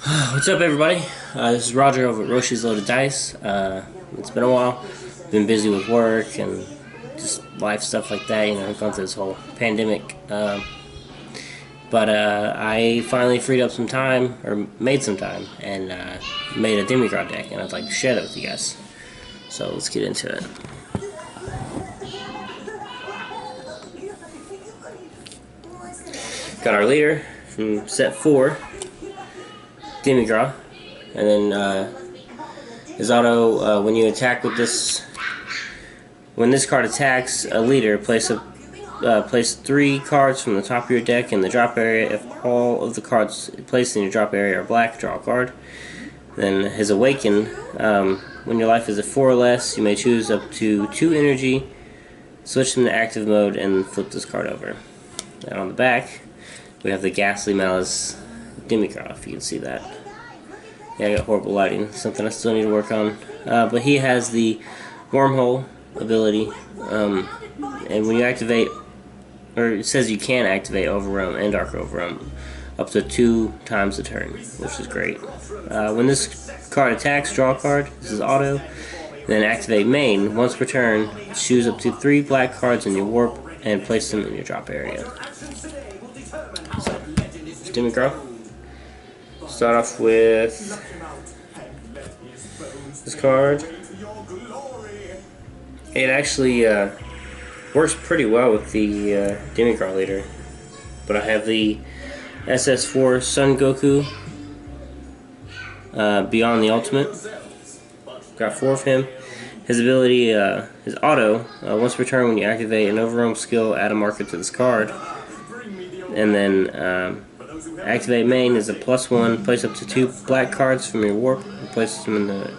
What's up, everybody? This is Roger over at Roshi's Loaded Dice. It's been a while. Been busy with work and just life stuff like that. You know, gone through this whole pandemic. But I finally freed up some time, or made some time, and made a Demigras deck, and I'd like to share that with you guys. So let's get into it. Got our leader from set 4. Demigras, and then his auto, when you attack with this, when this card attacks a leader, place 3 cards from the top of your deck in the drop area. If all of the cards placed in your drop area are black, draw a card. Then his Awaken, when your life is at 4 or less, you may choose up to 2 energy, switch them to active mode, and flip this card over. And on the back, we have the Ghastly Malice Demigras, if you can see that. Yeah, I got horrible lighting, something I still need to work on. But he has the Wormhole ability, and when you activate, or it says you can activate Overrealm and Dark Overrealm up to 2 times a turn, which is great. When this card attacks, draw a card. This is auto. Then activate main. Once per turn, choose up to 3 black cards in your warp and place them in your drop area. So, Demigras. Start off with this card. It actually works pretty well with the Demigras leader, but I have the SS4 Son Goku, Beyon the Ultimate. Got 4 of him. His ability, his auto, once per turn when you activate an Overrealm skill, add a marker to this card. And then activate main is a +1. Place up to 2 black cards from your warp. And place them in the.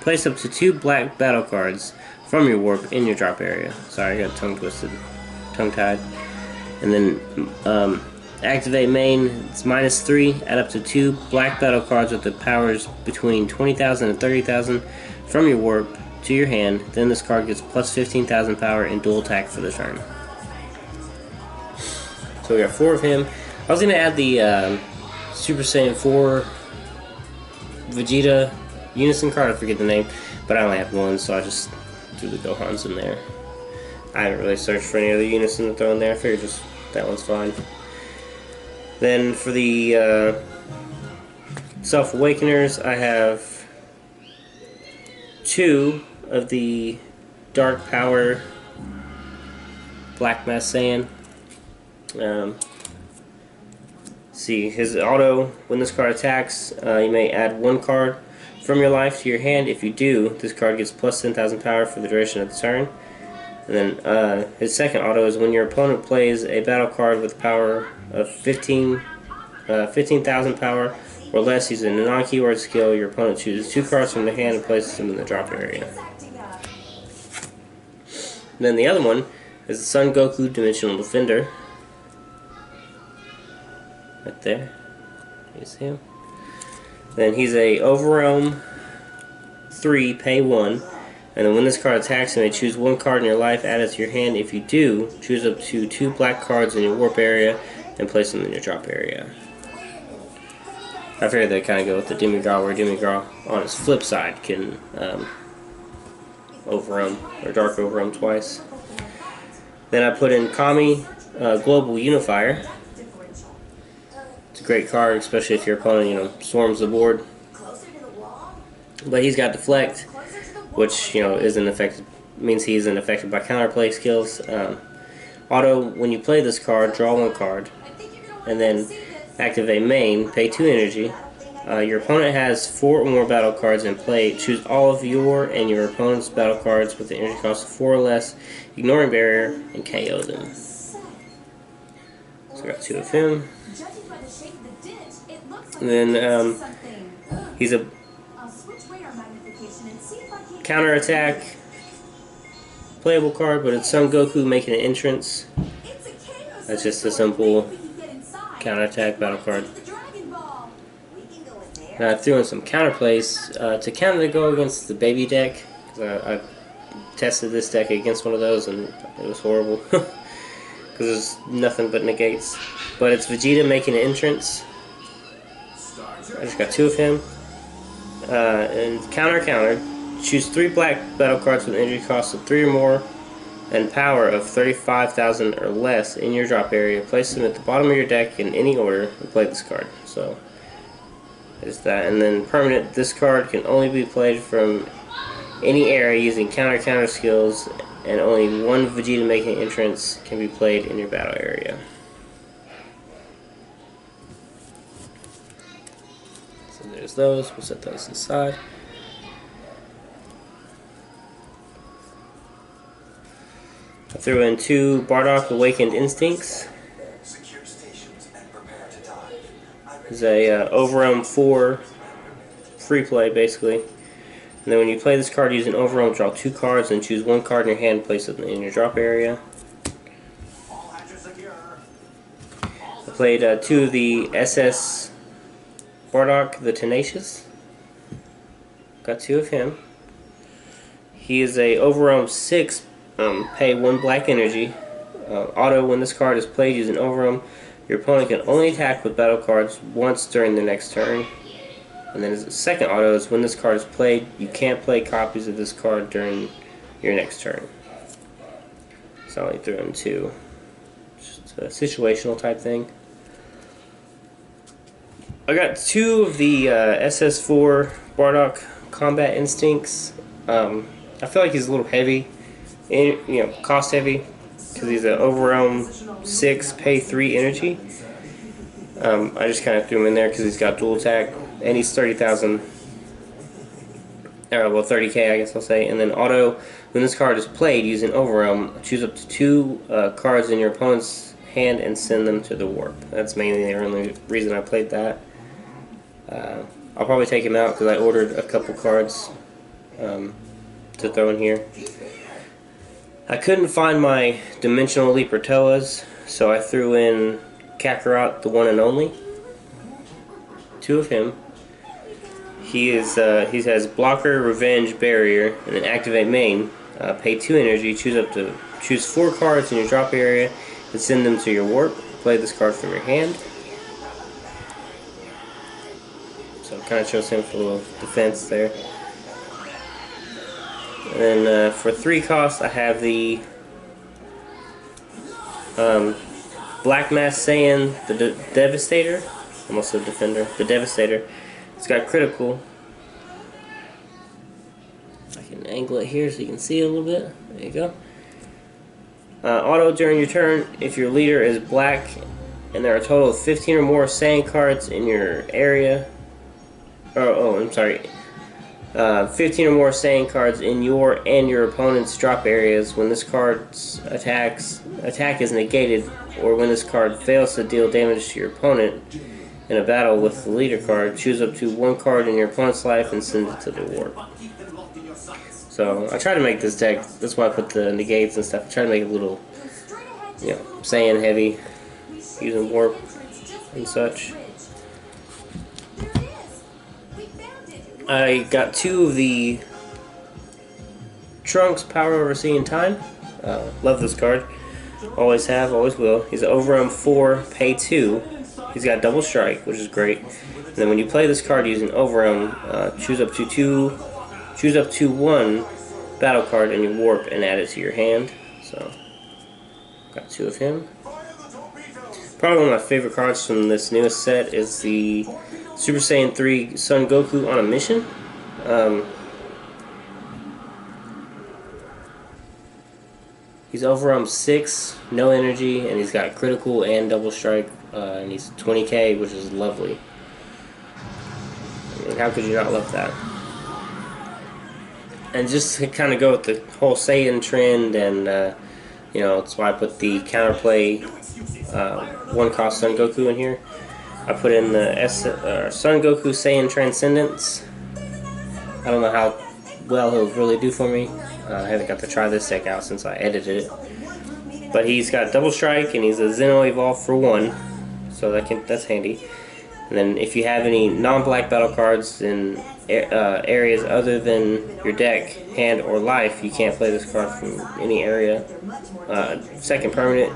Place up to 2 black battle cards from your warp in your drop area. Sorry, I got tongue twisted, tongue tied. And then activate main. It's -3. Add up to 2 black battle cards with the powers between 20,000 and 30,000 from your warp to your hand. Then this card gets +15,000 power and dual attack for the turn. So we got 4 of him. I was gonna add the Super Saiyan 4 Vegeta Unison card, I forget the name, but I only have 1, so I just threw the Gohans in there. I haven't really searched for any other Unison to throw in there. I figured just that one's fine. Then for the Self-Awakeners, I have 2 of the Dark Power Black Mass Saiyan. See, his auto, when this card attacks, you may add 1 card from your life to your hand. If you do, this card gets +10,000 power for the duration of the turn. And then his second auto is when your opponent plays a battle card with power of 15,000 power or less using a non-keyword skill, your opponent chooses 2 cards from the hand and places them in the drop area. And then the other one is the Son Goku Dimensional Defender. Right there. You see him? Then he's a Overrealm 3, pay 1. And then when this card attacks, you may choose 1 card in your life, add it to your hand. If you do, choose up to 2 black cards in your warp area and place them in your drop area. I figured they kind of go with the Demigras, where Demigras on its flip side can Overrealm or Dark Overrealm twice. Then I put in Kami Global Unifier. It's a great card, especially if your opponent, you know, swarms the board. But he's got Deflect, which, you know, isn't affected, means he isn't affected by counterplay skills. Auto, when you play this card, draw 1 card, and then activate main, pay 2 energy. Your opponent has 4 or more battle cards in play. Choose all of your and your opponent's battle cards with the energy cost of 4 or less, ignoring barrier, and KO them. So I got 2 of him. And then he's a counter-attack playable card, but it's Son Goku making an entrance. That's just a simple counter-attack battle card. And I threw in some counterplays to counter to go against the baby deck. I tested this deck against one of those and it was horrible. Because there's nothing but negates. But it's Vegeta making an entrance. I just got 2 of him. And counter. Choose 3 black battle cards with energy cost of 3 or more and power of 35,000 or less in your drop area. Place them at the bottom of your deck in any order and play this card. So, there's that. And then permanent, this card can only be played from any area using counter skills, and only 1 Vegeta making entrance can be played in your battle area. So there's those. We'll set those aside. I threw in 2 Bardock Awakened Instincts. It's a Overrealm 4 free play, basically. And then when you play this card using Overrealm, draw 2 cards and choose 1 card in your hand and place it in your drop area. I played 2 of the SS Bardock, the Tenacious. Got 2 of him. He is a Overrealm 6. Pay 1 black energy. Auto, when this card is played using Overrealm, your opponent can only attack with battle cards once during the next turn. And then as a second auto is when this card is played, you can't play copies of this card during your next turn. So I only threw in 2. Just a situational type thing. I got 2 of the SS4 Bardock Combat Instincts. I feel like he's a little heavy. Cost heavy, because he's an Overrealm 6, pay 3 energy. I just kind of threw him in there because he's got dual attack, and he's 30,000, well 30k I guess I'll say. And then auto, when this card is played using Overrealm, choose up to 2 cards in your opponent's hand and send them to the warp. That's mainly the only reason I played that. I'll probably take him out because I ordered a couple cards to throw in here. I couldn't find my Dimensional Leapertoas, so I threw in Kakarot, the one and only. 2 of him. He has Blocker, Revenge, Barrier, and then activate main. Pay 2 energy. Choose 4 cards in your drop area and send them to your warp. Play this card from your hand. So it kind of shows him for a little defense there. And then for 3 costs, I have the Black Mask Saiyan, the Devastator. I'm also a defender. The Devastator. It's got critical. I can angle it here so you can see it a little bit. There you go. Auto during your turn, if your leader is black and there are a total of 15 or more Saiyan cards in your area. I'm sorry. 15 or more Saiyan cards in your and your opponent's drop areas. When this card's attack is negated, or when this card fails to deal damage to your opponent in a battle with the leader card, choose up to 1 card in your opponent's life and send it to the warp. So I try to make this deck, that's why I put the negates and stuff, I try to make it a little, Saiyan heavy, using warp and such. I got 2 of the Trunks Power Overseeing Time. Love this card. Always have, always will. He's an Overrealm 4, pay 2. He's got double strike, which is great. And then when you play this card using Overrealm, choose up to 1 battle card in your warp and add it to your hand. So, got 2 of him. Probably one of my favorite cards from this newest set is the Super Saiyan 3 Son Goku on a mission. He's Overrealm 6, no energy, and he's got critical and double strike, and he's 20k, which is lovely. I mean, how could you not love that? And just to kind of go with the whole Saiyan trend, and that's why I put the counterplay 1 cost Son Goku in here. I put in the Son Goku Saiyan Transcendence. I don't know how well he'll really do for me. I haven't got to try this deck out since I edited it. But he's got double strike and he's a Xeno Evolve for 1, so that's handy. And then if you have any non-black battle cards in areas other than your deck, hand, or life, you can't play this card from any area. Second permanent,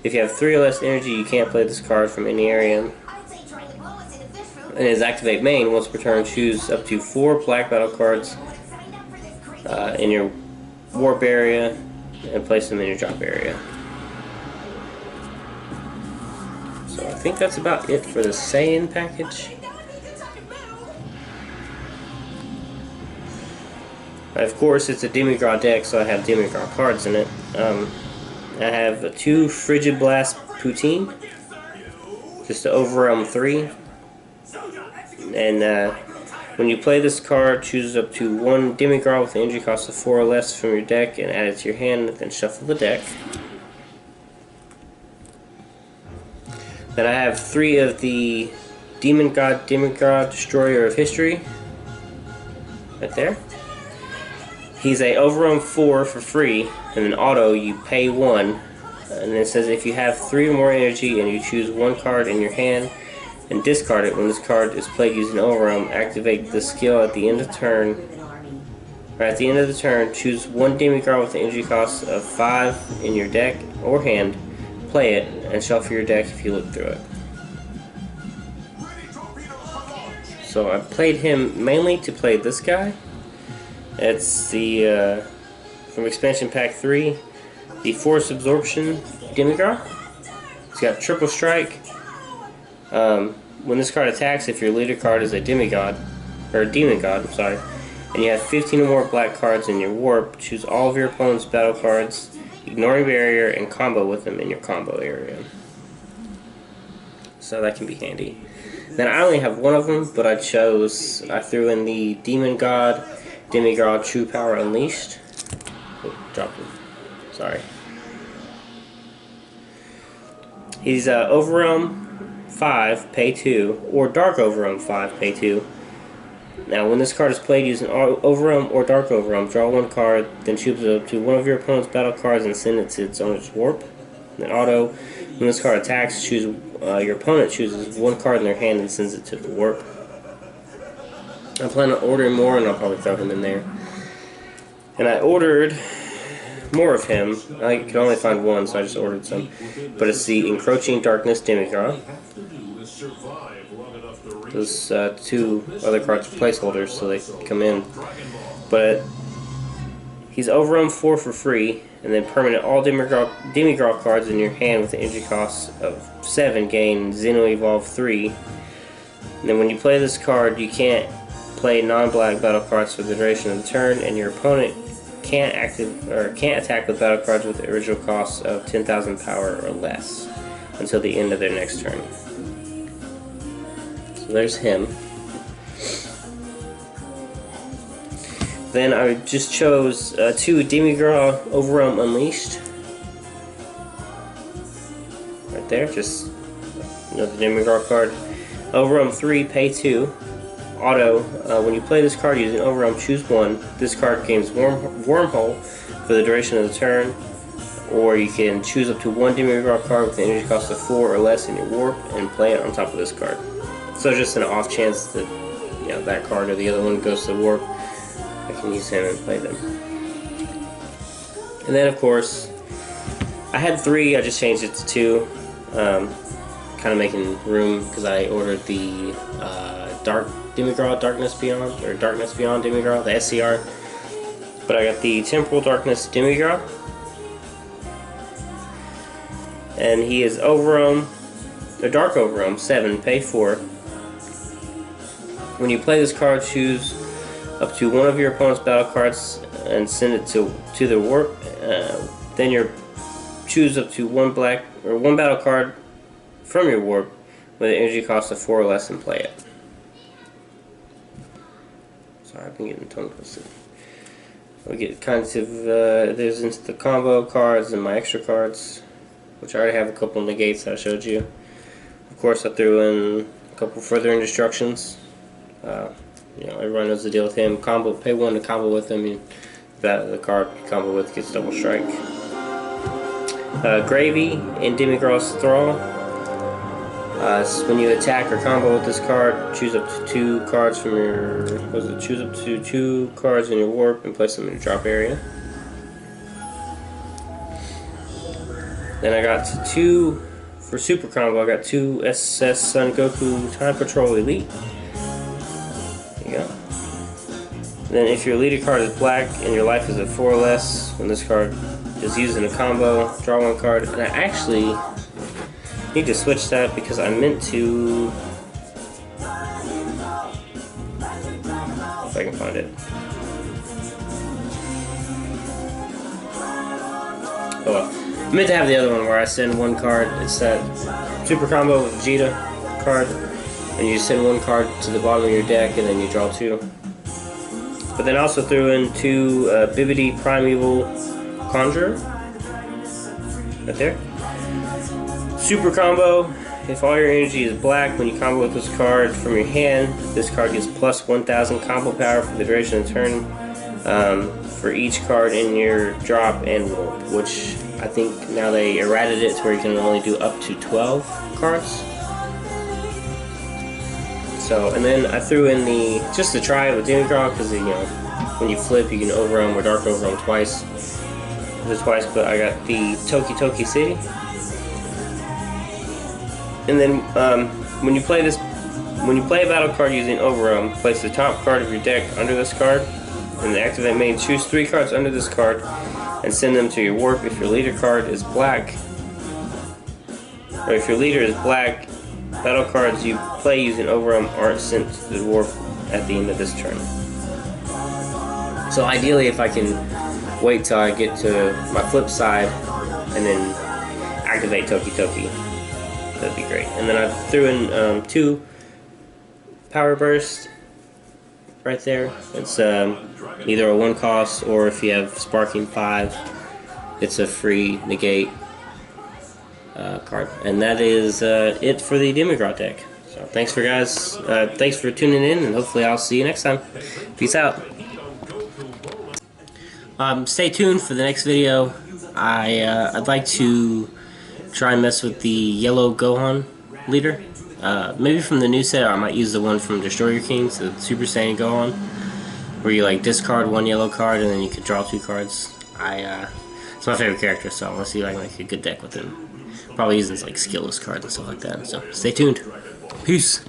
if you have 3 or less energy, you can't play this card from any area. And his activate main, once per turn, choose up to 4 black battle cards in your warp area and place them in your drop area. So I think that's about it for the Saiyan package. Of course, it's a Demigras deck, so I have Demigras cards in it. I have 2 Frigid Blast Putine, just the Overrealm 3. And when you play this card, choose up to 1 Demigras with an energy cost of 4 or less from your deck and add it to your hand, then shuffle the deck. Then I have 3 of the God Demigra, Destroyer of History, right there. He's a Overrealm 4 for free, and then auto you pay 1, and it says if you have 3 or more energy and you choose 1 card in your hand and discard it when this card is played using Overrealm, activate the skill at the end of turn. Or at the end of the turn, choose 1 Demigras with an energy cost of 5 in your deck or hand, play it, and shuffle your deck if you look through it. So I played him mainly to play this guy. It's the, from expansion pack 3, the Force Absorption Demigras. It's got triple strike. When this card attacks, if your leader card is a demigod, or demon god, I'm sorry, and you have 15 or more black cards in your warp, choose all of your opponent's battle cards, ignoring barrier, and combo with them in your combo area. So that can be handy. Then I only have 1 of them, but I threw in the Demon God Demigras True Power Unleashed. Oh, dropped it. Sorry. He's Overrealm 5, pay 2, or Dark Overrealm 5, pay 2. Now, when this card is played using Overrealm or Dark Overrealm, draw 1 card, then choose up to 1 of your opponent's battle cards and send it to its owner's warp. Then auto, when this card attacks, choose your opponent chooses 1 card in their hand and sends it to the warp. I plan on ordering more, and I'll probably throw him in there. And I ordered more of him. I could only find 1, so I just ordered some. But it's the Encroaching Darkness Demigras. Those 2 other cards are placeholders, so they come in. But he's Overrealm 4 for free, and then permanent all Demigras cards in your hand with an energy cost of 7 gain Xeno Evolve 3. And then when you play this card, you can't play non-black battle cards for the duration of the turn, and your opponent can't attack with battle cards with the original cost of 10,000 power or less until the end of their next turn. So there's him. Then I just chose 2 Demigras Overrealm Unleashed. Right there, just another Demigras card. Overrealm 3, pay 2. Auto, when you play this card using Overrealm, choose 1. This card gains Wormhole for the duration of the turn. Or you can choose up to 1 Demigras card with an energy cost of 4 or less in your warp and play it on top of this card. So just an off chance that that card or the other one goes to the warp, I can use him and play them. And then of course, I had 3, I just changed it to 2. Kind of making room because I ordered the Demigras Darkness Beyond, or Darkness Beyond Demigras, the SCR. But I got the Temporal Darkness Demigras. And he is Overrealm, or Dark Overrealm 7, pay 4. When you play this card, choose up to 1 of your opponent's battle cards and send it to the warp. Then you choose up to 1 battle card from your warp with an energy cost of 4 or less and play it. Sorry, I've been getting tongue twisted. We get kind of there's into the combo cards and my extra cards, which I already have a couple negates that I showed you. Of course, I threw in a couple further instructions. Everyone knows the deal with him. Pay 1 to combo with him, and the card you combo with gets double strike. Gravy in Demigras Thrall. When you attack or combo with this card, choose up to 2 cards from your. Choose up to 2 cards in your warp and place them in your drop area. Then I got 2 for Super Combo, I got 2 SS Goku Time Patrol Elite. There you go. Then if your leader card is black and your life is at 4 or less, when this card is used in a combo, draw 1 card. And I actually need to switch that because I meant to... if I can find it. Oh well. I meant to have the other one where I send 1 card. It's that Super Combo with Vegeta card. And you send 1 card to the bottom of your deck and then you draw 2. But then I also threw in 2 Bibidi Primeval Conjurer. Right there. Super Combo. If all your energy is black, when you combo with this card from your hand, this card gets plus 1000 combo power for the duration of the turn for each card in your drop and warp, which I think now they errated it to where you can only do up to 12 cards. So, and then I threw in the, just to try it with Demigras, because you know, when you flip you can Overrealm or Dark Overrealm twice. But I got the Toki City. And then when you play a battle card using Overrealm, place the top card of your deck under this card, and the activate main, choose 3 cards under this card and send them to your warp. If your leader card is black, or if your leader is black, battle cards you play using Overrealm aren't sent to the warp at the end of this turn. So ideally, if I can wait till I get to my flip side and then activate Toki, that'd be great. And then I threw in 2 Power Burst right there. It's either a 1 cost, or if you have Sparking 5, it's a free negate card. And that is it for the Demigras deck. So thanks for tuning in, and hopefully I'll see you next time. Peace out. Stay tuned for the next video. I'd like to try and mess with the yellow Gohan leader. Maybe from the new set, or I might use the one from Destroyer Kings, the Super Saiyan Gohan, where you like discard 1 yellow card and then you could draw 2 cards. It's my favorite character, so I want to see if I can make a good deck with him. Probably using like skillless cards and stuff like that. So stay tuned. Peace.